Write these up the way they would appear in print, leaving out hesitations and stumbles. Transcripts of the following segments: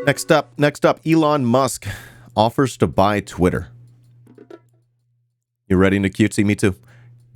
Next up, Elon Musk offers to buy Twitter. You ready, Nikutsi? Me too.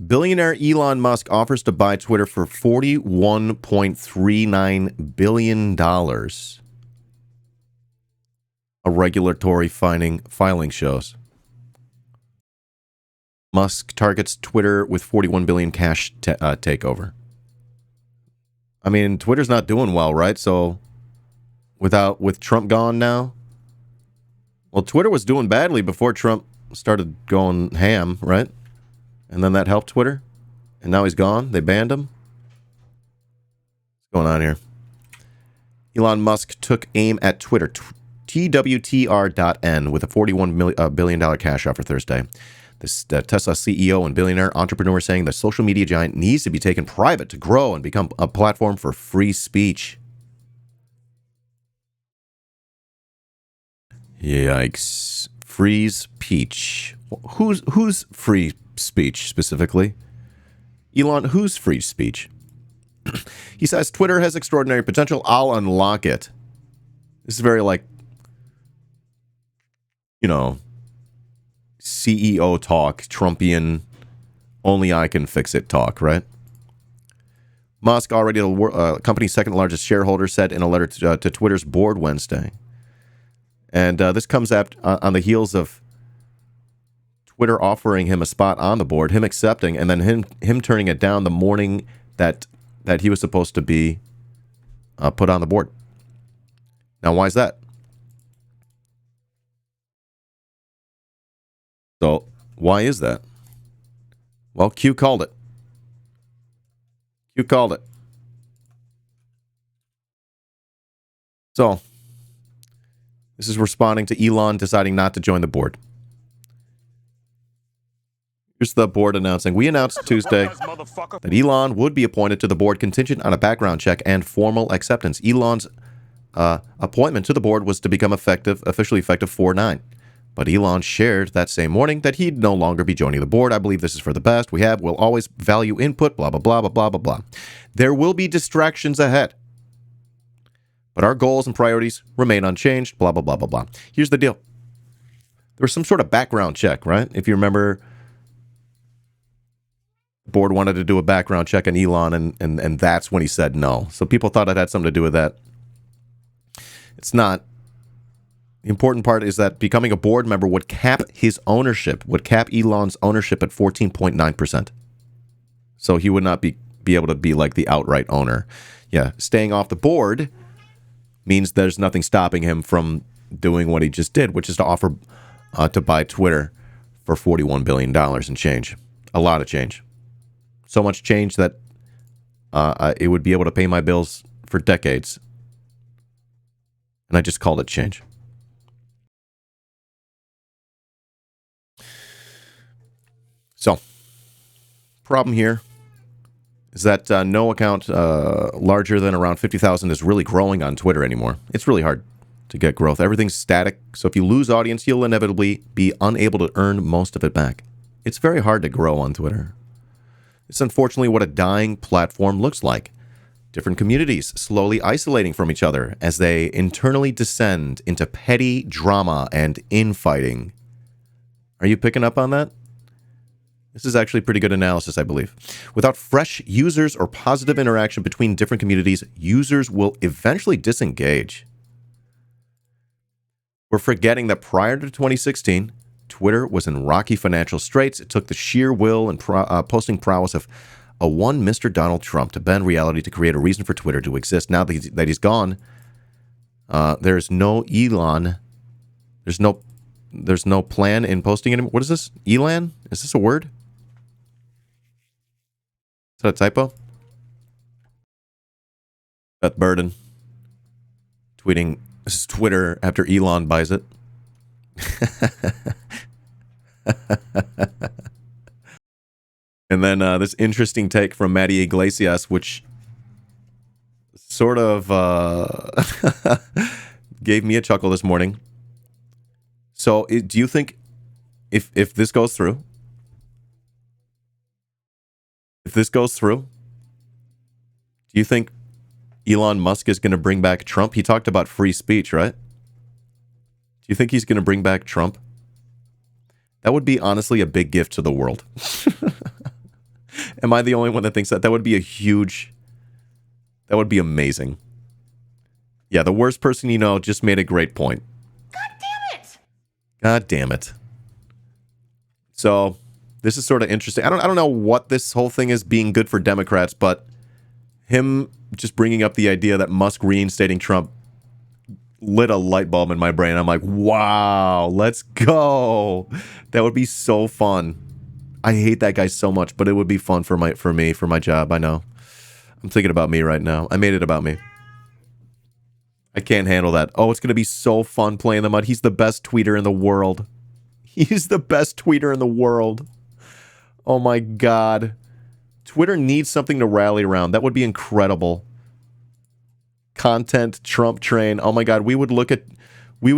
Billionaire Elon Musk offers to buy Twitter for $41.39 billion. A regulatory filing shows. Musk targets Twitter with $41 billion cash takeover. I mean, Twitter's not doing well, right? So, with Trump gone now, well, Twitter was doing badly before Trump started going ham, right? And then that helped Twitter, and now he's gone. They banned him. What's going on here? Elon Musk took aim at Twitter, TWTR.N, with a $41 billion cash offer Thursday. This Tesla CEO and billionaire entrepreneur saying the social media giant needs to be taken private to grow and become a platform for free speech. Yikes. Free speech. Who's free speech specifically? Elon, who's free speech? He says Twitter has extraordinary potential. I'll unlock it. This is very CEO talk, Trumpian, only I can fix it talk, right? Musk, already the company's second largest shareholder, said in a letter to Twitter's board Wednesday. And this comes on the heels of Twitter offering him a spot on the board, him accepting, and then him turning it down the morning that he was supposed to be put on the board. Now, why is that? So, why is that? Well, Q called it. So, this is responding to Elon deciding not to join the board. Here's the board announcing. We announced Tuesday that Elon would be appointed to the board contingent on a background check and formal acceptance. Elon's appointment to the board was to become officially effective 4/9. But Elon shared that same morning that he'd no longer be joining the board. I believe this is for the best. We'll always value input, blah, blah, blah, blah, blah, blah, blah. There will be distractions ahead. But our goals and priorities remain unchanged, blah, blah, blah, blah, blah. Here's the deal. There was some sort of background check, right? If you remember, the board wanted to do a background check on Elon, and that's when he said no. So people thought it had something to do with that. It's not. The important part is that becoming a board member would cap Elon's ownership at 14.9%. So he would not be able to be like the outright owner. Yeah, staying off the board means there's nothing stopping him from doing what he just did, which is to offer to buy Twitter for $41 billion and change. A lot of change. So much change that it would be able to pay my bills for decades. And I just called it change. So, problem here is that no account larger than around 50,000 is really growing on Twitter anymore. It's really hard to get growth. Everything's static, so if you lose audience, you'll inevitably be unable to earn most of it back. It's very hard to grow on Twitter. It's unfortunately what a dying platform looks like. Different communities slowly isolating from each other as they internally descend into petty drama and infighting. Are you picking up on that? This is actually pretty good analysis, I believe. Without fresh users or positive interaction between different communities, users will eventually disengage. We're forgetting that prior to 2016, Twitter was in rocky financial straits. It took the sheer will and posting prowess of a one Mr. Donald Trump to bend reality to create a reason for Twitter to exist. Now that he's gone, there's no Elon. There's no plan in posting anymore. What is this? Elon? Is this a word? Is that a typo? Beth Burden tweeting, this is Twitter after Elon buys it. And then this interesting take from Maddie Iglesias, which sort of gave me a chuckle this morning. So do you think if this goes through, do you think Elon Musk is going to bring back Trump? He talked about free speech, right? Do you think he's going to bring back Trump? That would be honestly a big gift to the world. Am I the only one that thinks that? That would be that would be amazing. Yeah, the worst person you know just made a great point. God damn it! God damn it. So, this is sort of interesting. I don't know what this whole thing is being good for Democrats, but him just bringing up the idea that Musk reinstating Trump lit a light bulb in my brain. I'm like, wow, let's go. That would be so fun. I hate that guy so much, but it would be fun for my job. I know. I'm thinking about me right now. I made it about me. I can't handle that. Oh, it's going to be so fun playing the mud. He's the best tweeter in the world. He's the best tweeter in the world. Oh my God. Twitter needs something to rally around. That would be incredible. Content, Trump train. Oh my God. We would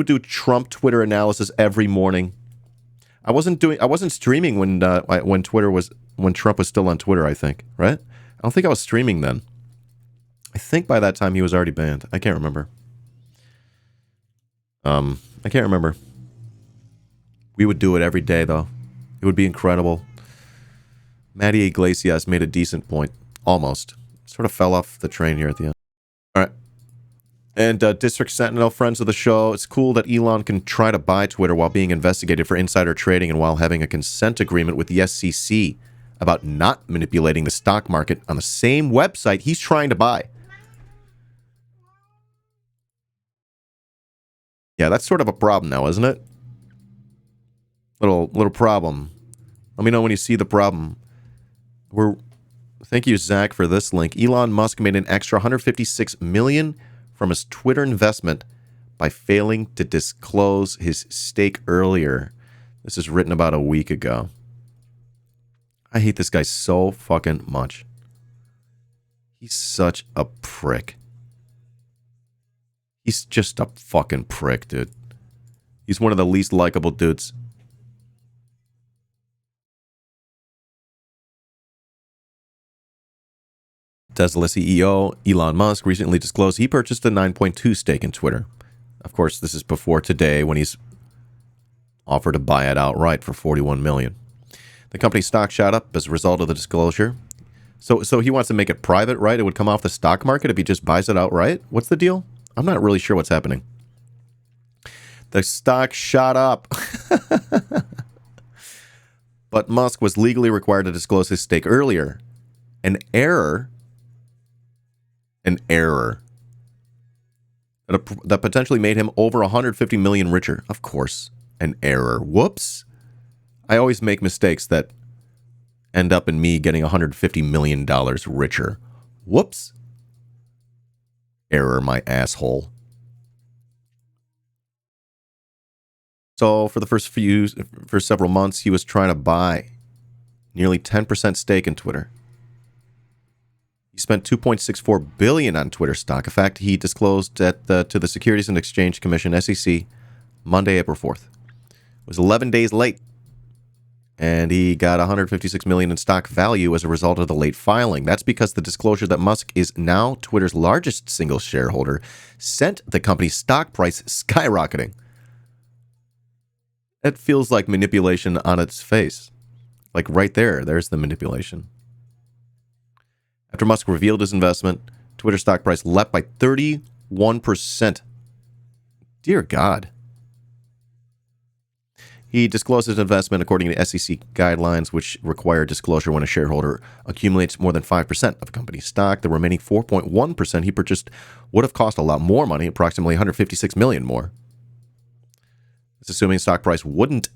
do Trump Twitter analysis every morning. I wasn't streaming when Trump was still on Twitter, I think, right? I don't think I was streaming then. I think by that time he was already banned. I can't remember. I can't remember. We would do it every day, though. It would be incredible. Matty Iglesias made a decent point. Almost. Sort of fell off the train here at the end. All right. And District Sentinel, friends of the show, it's cool that Elon can try to buy Twitter while being investigated for insider trading and while having a consent agreement with the SEC about not manipulating the stock market on the same website he's trying to buy. Yeah, that's sort of a problem now, isn't it? Little problem. Let me know when you see the problem. Thank you, Zach, for this link. Elon Musk made an extra $156 million from his Twitter investment by failing to disclose his stake earlier. This is written about a week ago. I hate this guy so fucking much. He's such a prick. He's just a fucking prick, dude. He's one of the least likable dudes. Tesla CEO Elon Musk recently disclosed he purchased a 9.2% stake in Twitter. Of course, this is before today when he's offered to buy it outright for $41 million. The company's stock shot up as a result of the disclosure. So he wants to make it private, right? It would come off the stock market if he just buys it outright? What's the deal? I'm not really sure what's happening. The stock shot up. But Musk was legally required to disclose his stake earlier. An error that potentially made him over 150 million richer. Of course, an error. Whoops. I always make mistakes that end up in me getting $150 million richer. Whoops. Error, my asshole. So for the for several months, he was trying to buy nearly 10% stake in Twitter. He spent $2.64 billion on Twitter stock. In fact, he disclosed to the Securities and Exchange Commission, SEC, Monday, April 4th. It was 11 days late, and he got $156 million in stock value as a result of the late filing. That's because the disclosure that Musk is now Twitter's largest single shareholder sent the company's stock price skyrocketing. It feels like manipulation on its face. Like right there's the manipulation. After Musk revealed his investment, Twitter stock price leapt by 31%. Dear God. He disclosed his investment according to SEC guidelines, which require disclosure when a shareholder accumulates more than 5% of a company's stock. The remaining 4.1% he purchased would have cost a lot more money, approximately $156 million more. It's assuming stock price wouldn't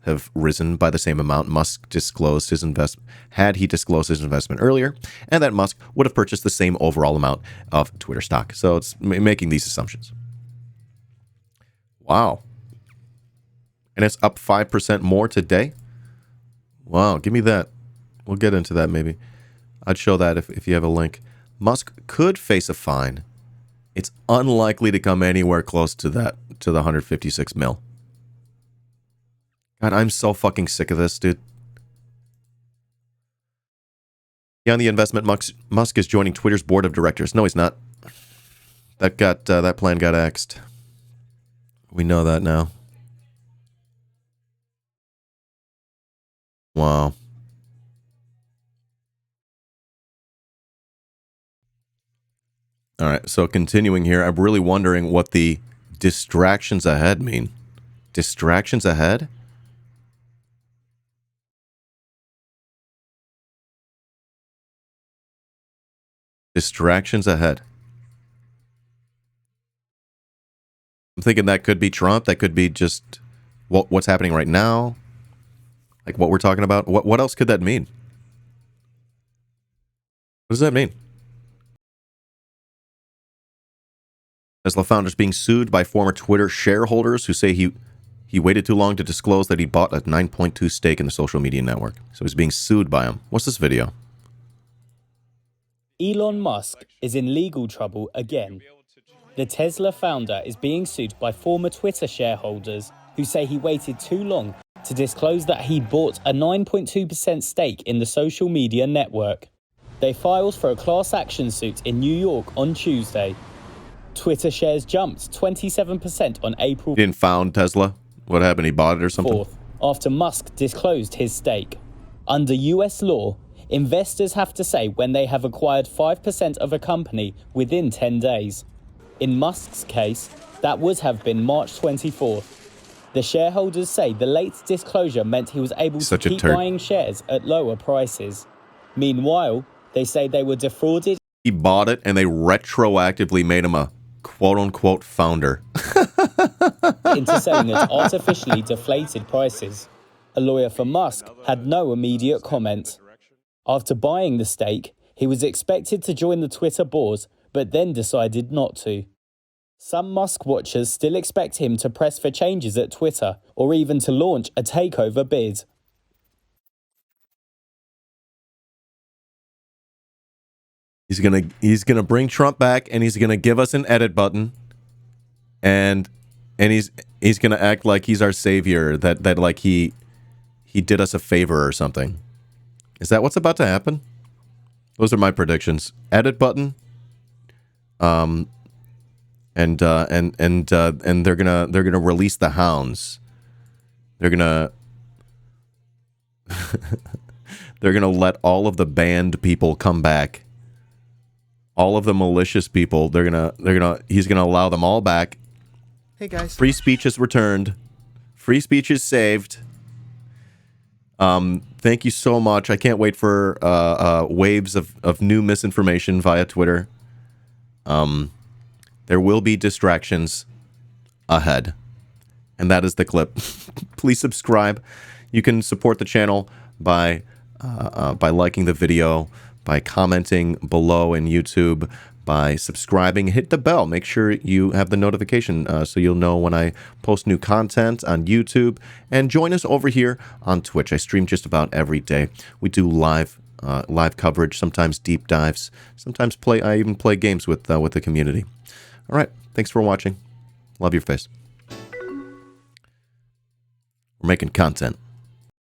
have risen by the same amount Musk disclosed his investment had he disclosed his investment earlier, and that Musk would have purchased the same overall amount of Twitter stock. So it's making these assumptions. Wow. And it's up 5% more today? Wow, give me that. We'll get into that maybe. I'd show that if you have a link. Musk could face a fine. It's unlikely to come anywhere close to that, to the 156 mil. God, I'm so fucking sick of this, dude. Beyond the investment, Musk is joining Twitter's board of directors. No, he's not. That plan got axed. We know that now. Wow. All right, so continuing here, I'm really wondering what the distractions ahead mean. Distractions ahead? Distractions ahead. I'm thinking that could be Trump. That could be just what's happening right now. Like what we're talking about. What else could that mean? What does that mean? Tesla founders being sued by former Twitter shareholders who say he waited too long to disclose that he bought a 9.2 stake in the social media network. So he's being sued by him. What's this video? Elon Musk is in legal trouble again. The Tesla founder is being sued by former Twitter shareholders who say he waited too long to disclose that he bought a 9.2% stake in the social media network. They filed for a class action suit in New York on Tuesday. Twitter shares jumped 27% on April 4th. He didn't found Tesla? What happened? He bought it or something? After Musk disclosed his stake. Under US law, investors have to say when they have acquired 5% of a company within 10 days. In Musk's case, that would have been March 24th. The shareholders say the late disclosure meant he was able to keep buying shares at lower prices. Meanwhile, they say they were defrauded. He bought it and they retroactively made him a quote-unquote founder. into selling at artificially deflated prices. A lawyer for Musk had no immediate comment. After buying the stake, he was expected to join the Twitter board, but then decided not to. Some Musk watchers still expect him to press for changes at Twitter, or even to launch a takeover bid. He's gonna bring Trump back, and he's gonna give us an edit button, and he's gonna act like he's our savior, that like he did us a favor or something. Is that what's about to happen? Those are my predictions. Edit button. And they're gonna release the hounds. They're gonna they're gonna let all of the banned people come back. All of the malicious people. He's gonna allow them all back. Hey guys. Free speech is returned. Free speech is saved. Thank you so much. I can't wait for waves of new misinformation via Twitter. There will be distractions ahead. And that is the clip. Please subscribe. You can support the channel by liking the video, by commenting below in YouTube, by subscribing. Hit the bell. Make sure you have the notification so you'll know when I post new content on YouTube. And join us over here on Twitch. I stream just about every day. We do live coverage, sometimes deep dives, sometimes I even play games with the community. All right, thanks for watching. Love your face. We're making content.